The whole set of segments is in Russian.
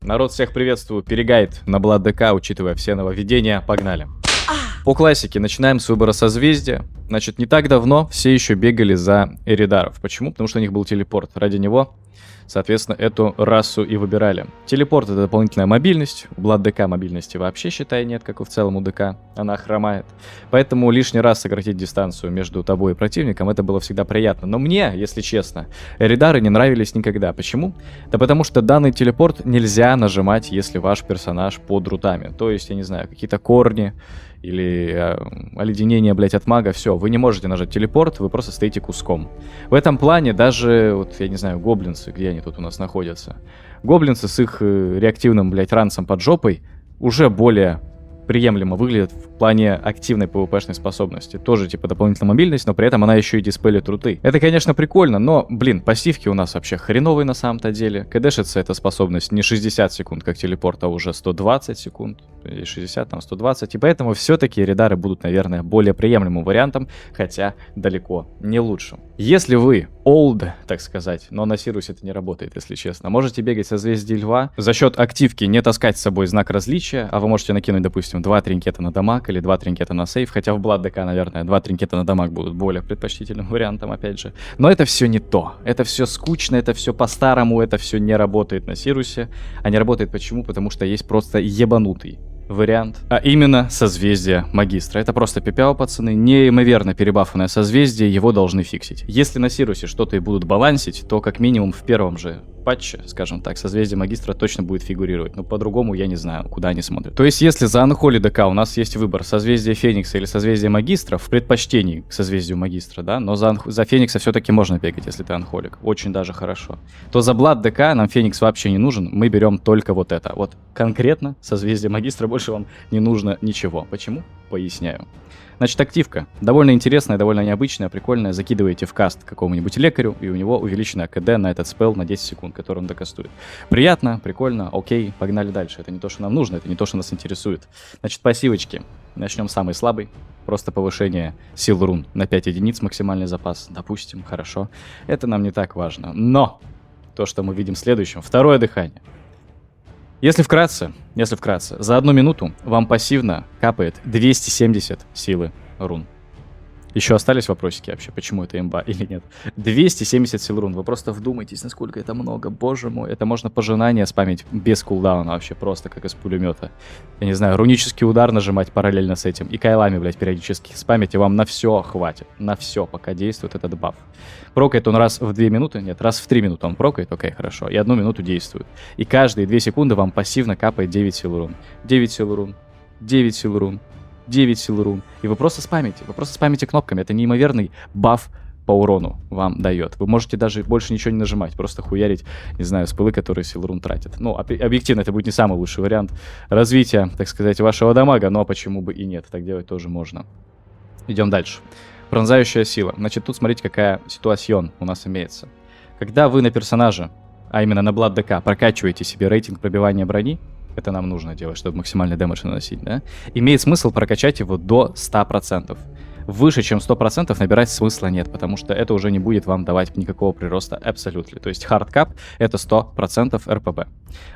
Народ, всех приветствую. Перегайд на Blood DK, учитывая все нововведения. Погнали. По классике начинаем с выбора созвездия. Значит, не так давно все еще бегали за Эридаров. Почему? Потому что у них был телепорт. Ради него, соответственно, эту расу и выбирали. Телепорт — это дополнительная мобильность. У Blood DK мобильности вообще, считай, нет, как и в целом у ДК. Она хромает. Поэтому лишний раз сократить дистанцию между тобой и противником — это было всегда приятно. Но мне, если честно, Эридары не нравились никогда. Почему? Да потому что данный телепорт нельзя нажимать, если ваш персонаж под рутами. То есть, я не знаю, какие-то корни или оледенение, блять, от мага, все, вы не можете нажать телепорт, вы просто стоите куском. В этом плане даже, вот, я не знаю, гоблинцы, где они тут у нас находятся, гоблинцы с их реактивным, блять, ранцем под жопой уже более приемлемо выглядят в плане активной PvP-шной способности. Тоже, типа, дополнительная мобильность, но при этом она еще и диспелит руты. Это, конечно, прикольно, но, блин, пассивки у нас вообще хреновые на самом-то деле. КДшится эта способность не 60 секунд, как телепорт, а уже 120 секунд. Или 60, там, 120. И поэтому все-таки Эридары будут, наверное, более приемлемым вариантом, хотя далеко не лучшим. Если вы old, так сказать, но на Сирусе это не работает, если честно, можете бегать со созвездия Льва, за счет активки не таскать с собой знак различия, а вы можете накинуть, допустим, 2 тринкета на дамаг или 2 тринкета на сейф, хотя в Blood DK, наверное, 2 тринкета на дамаг будут более предпочтительным вариантом, опять же. Но это все не то. Это все скучно, это все по-старому, это все не работает на Сирусе. А не работает почему? Потому что есть просто ебанутый вариант, а именно созвездие Магистра. Это просто пипяо, пацаны, неимоверно перебафанное созвездие, его должны фиксить. Если на Сирусе что-то и будут балансить, то как минимум в первом же патче, скажем так, созвездие Магистра точно будет фигурировать, но по-другому я не знаю, куда они смотрят. То есть если за Unholy DK у нас есть выбор созвездие Феникса или созвездие Магистра, в предпочтении к созвездию Магистра, да, но за Феникса все-таки можно бегать, если ты анхолик, очень даже хорошо, то за Blood DK нам Феникс вообще не нужен, мы берем только вот это, вот конкретно созвездие Магистра, больше вам не нужно ничего. Почему? Поясняю. Значит, активка. Довольно интересная, довольно необычная, прикольная. Закидываете в каст какому-нибудь лекарю, и у него увеличенная КД на этот спелл на 10 секунд, который он докастует. Приятно, прикольно, окей, погнали дальше. Это не то, что нам нужно, это не то, что нас интересует. Значит, пассивочки. Начнем с самой слабой. Просто повышение сил рун на 5 единиц, максимальный запас. Допустим, хорошо. Это нам не так важно. Но то, что мы видим следующим, второе дыхание. Если вкратце, за 1 минуту вам пассивно капает 270 силы рун. Еще остались вопросики вообще, почему это имба или нет? 270 сил рун, вы просто вдумайтесь, насколько это много, боже мой. Это можно пожинание спамить без кулдауна вообще, просто как из пулемета. Я не знаю, рунический удар нажимать параллельно с этим и кайлами, блять, периодически спамить, и вам на все хватит. На все, пока действует этот баф. Прокает он раз в 2 минуты, нет, раз в 3 минуты он прокает, окей, хорошо, и 1 минуту действует. И каждые 2 секунды вам пассивно капает 9 сил рун. 9 сил рун, 9 сил рун. 9 сил рун. И вы просто спамите кнопками. Это неимоверный баф по урону вам дает. Вы можете даже больше ничего не нажимать, просто хуярить, не знаю, спылы, которые сил рун тратят. Ну, объективно, это будет не самый лучший вариант развития, так сказать, вашего дамага, но почему бы и нет, так делать тоже можно. Идем дальше. Пронзающая сила. Значит, тут смотрите, какая ситуация у нас имеется. Когда вы на персонаже, а именно на Blood DK, прокачиваете себе рейтинг пробивания брони, это нам нужно делать, чтобы максимальный дэмэдж наносить, да? Имеет смысл прокачать его до 100%. Выше, чем 100% набирать смысла нет, потому что это уже не будет вам давать никакого прироста абсолютно. То есть хардкап — это 100% РПБ.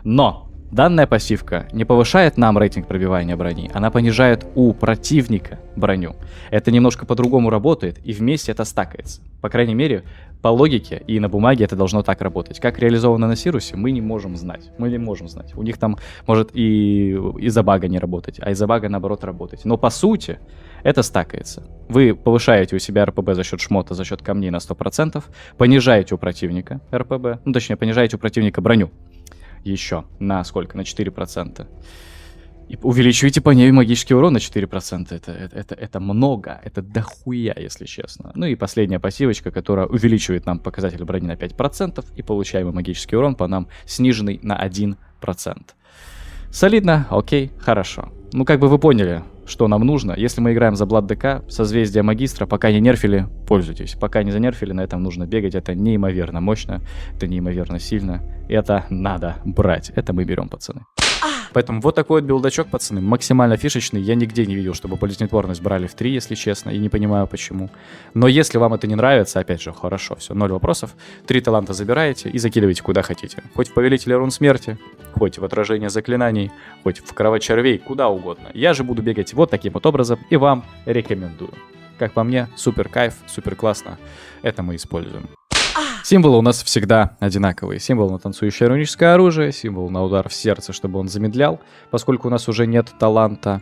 Но данная пассивка не повышает нам рейтинг пробивания брони, она понижает у противника броню. Это немножко по-другому работает, и вместе это стакается. По крайней мере, по логике и на бумаге это должно так работать. Как реализовано на Сирусе, мы не можем знать. Мы не можем знать. У них там может и из-за бага не работать, а из-за бага, наоборот, работать. Но по сути, это стакается. Вы повышаете у себя РПБ за счет шмота, за счет камней на 100%, понижаете у противника РПБ, ну, точнее, понижаете у противника броню еще на сколько? На 4%. И увеличиваете по ней магический урон на 4%. Это много. Это дохуя, если честно. Ну и последняя пассивочка, которая увеличивает нам показатель брони на 5%, и получаемый магический урон по нам сниженный на 1%. Солидно, окей, хорошо. Ну, как бы вы поняли, что нам нужно. Если мы играем за Blood DK, созвездие Магистра, пока не нерфили, пользуйтесь. Пока не занерфили, на этом нужно бегать. Это неимоверно мощно, это неимоверно сильно. Это надо брать. Это мы берем, пацаны. Поэтому вот такой вот билдачок, пацаны, максимально фишечный. Я нигде не видел, чтобы болезнетворность брали в 3, если честно, и не понимаю почему. Но если вам это не нравится, опять же, хорошо, все, 0 вопросов. 3 таланта забираете и закидываете куда хотите. Хоть в Повелителя Рун Смерти, хоть в Отражение Заклинаний, хоть в Кровать Червей, куда угодно. Я же буду бегать вот таким вот образом и вам рекомендую. Как по мне, супер кайф, супер классно. Это мы используем. Символы у нас всегда одинаковые. Символ на танцующее руническое оружие, символ на удар в сердце, чтобы он замедлял, поскольку у нас уже нет таланта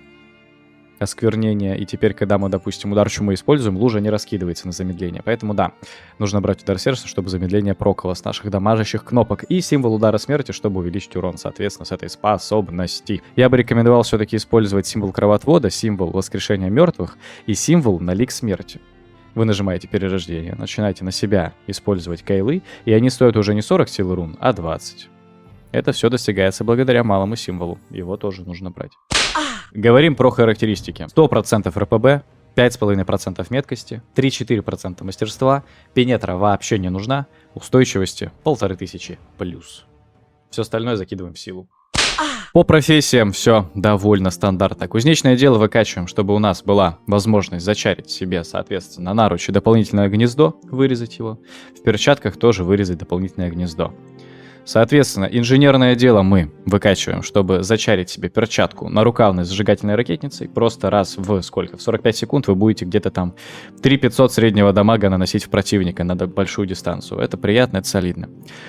осквернения, и теперь, когда мы, допустим, удар чумы используем, лужа не раскидывается на замедление. Поэтому да, нужно брать удар сердца, чтобы замедление прокало с наших дамажащих кнопок. И символ удара смерти, чтобы увеличить урон, соответственно, с этой способности. Я бы рекомендовал все-таки использовать символ кровотвода, символ воскрешения мертвых и символ на лик смерти. Вы нажимаете перерождение, начинаете на себя использовать кайлы, и они стоят уже не 40 силы рун, а 20. Это все достигается благодаря малому символу. Его тоже нужно брать. Говорим про характеристики. 100% РПБ, 5,5% меткости, 3-4% мастерства, пенетра вообще не нужна, устойчивости 1500 плюс. Все остальное закидываем в силу. По профессиям все довольно стандартно. Кузнечное дело выкачиваем, чтобы у нас была возможность зачарить себе, соответственно, на наруче дополнительное гнездо, вырезать его. В перчатках тоже вырезать дополнительное гнездо. Соответственно, инженерное дело мы выкачиваем, чтобы зачарить себе перчатку нарукавной зажигательной ракетницей. Просто раз в сколько? В 45 секунд вы будете где-то там 3500 среднего дамага наносить в противника на большую дистанцию. Это приятно, это солидно.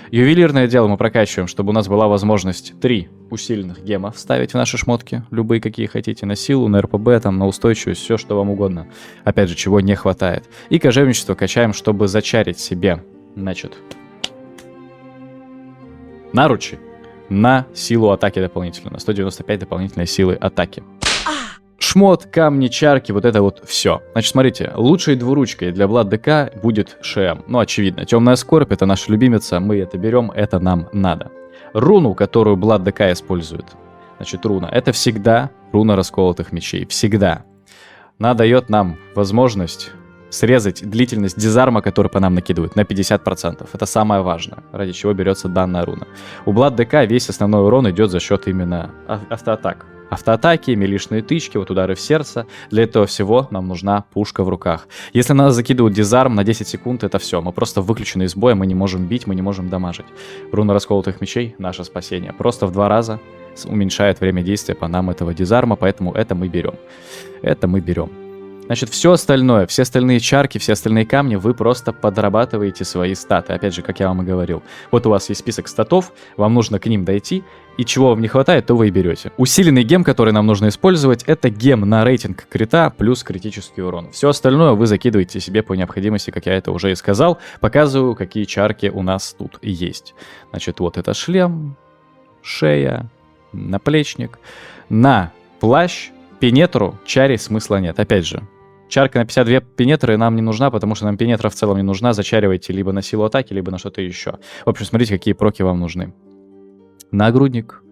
Ювелирное дело мы прокачиваем, чтобы у нас была возможность 3 усиленных гема вставить в наши шмотки. Любые, какие хотите. На силу, на РПБ, там, на устойчивость, все, что вам угодно. Опять же, чего не хватает. И кожевничество качаем, чтобы зачарить себе, значит, наручи на силу атаки дополнительно, на 195 дополнительной силы атаки. Шмот, камни, чарки, вот это вот все. Значит, смотрите, лучшей двуручкой для Влад ДК будет ШМ. Ну, очевидно, темная скорбь, это наша любимица, мы это берем, это нам надо. Руну, которую Влад ДК использует, значит, руна, это всегда руна расколотых мечей, всегда. Она дает нам возможность срезать длительность дизарма, который по нам накидывают, на 50%. Это самое важное, ради чего берется данная руна. У Влад ДК весь основной урон идет за счет именно автоатак. Автоатаки, милишные тычки, вот удары в сердце. Для этого всего нам нужна пушка в руках. Если на нас закидывают дизарм на 10 секунд, это все. Мы просто выключены из боя, мы не можем бить, мы не можем дамажить. Руна расколотых мечей — наше спасение. Просто в 2 раза уменьшает время действия по нам этого дизарма, поэтому это мы берем. Это мы берем. Значит, все остальное, все остальные чарки, все остальные камни, вы просто подрабатываете свои статы. Опять же, как я вам и говорил. Вот у вас есть список статов, вам нужно к ним дойти, и чего вам не хватает, то вы и берете. Усиленный гем, который нам нужно использовать, это гем на рейтинг крита плюс критический урон. Все остальное вы закидываете себе по необходимости, как я это уже и сказал. Показываю, какие чарки у нас тут есть. Значит, вот это шлем, шея, наплечник. На плащ, пенетру, чари смысла нет. Опять же, чарка на 52 пенетры нам не нужна, потому что нам пенетра в целом не нужна. Зачаривайте либо на силу атаки, либо на что-то еще. В общем, смотрите, какие проки вам нужны. Нагрудник,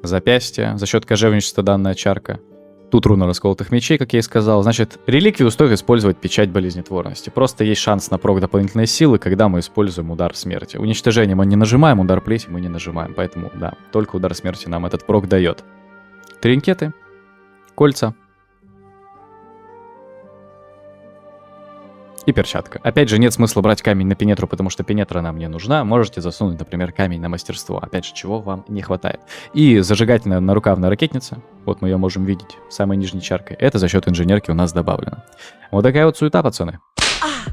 запястье, за счет кожевничества данная чарка. Тут руна расколотых мечей, как я и сказал. Значит, реликвию стоит использовать печать болезнетворности. Просто есть шанс на прок дополнительной силы, когда мы используем удар смерти. Уничтожение мы не нажимаем, удар плети мы не нажимаем. Поэтому, да, только удар смерти нам этот прок дает. Тринкеты, кольца и перчатка. Опять же, нет смысла брать камень на пенетру, потому что пенетра нам не нужна. Можете засунуть, например, камень на мастерство. Опять же, чего вам не хватает. И зажигательная нарукавная ракетница. Вот мы ее можем видеть самой нижней чаркой. Это за счет инженерки у нас добавлено. Вот такая вот суета, пацаны.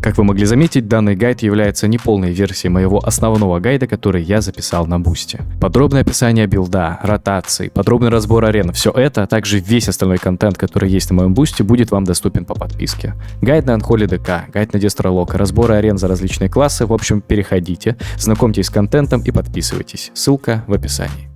Как вы могли заметить, данный гайд является неполной версией моего основного гайда, который я записал на бусте. Подробное описание билда, ротации, подробный разбор арен, все это, а также весь остальной контент, который есть на моем бусте, будет вам доступен по подписке. Гайд на Unholy ДК, гайд на Дестролок, разборы арен за различные классы, в общем, переходите, знакомьтесь с контентом и подписывайтесь. Ссылка в описании.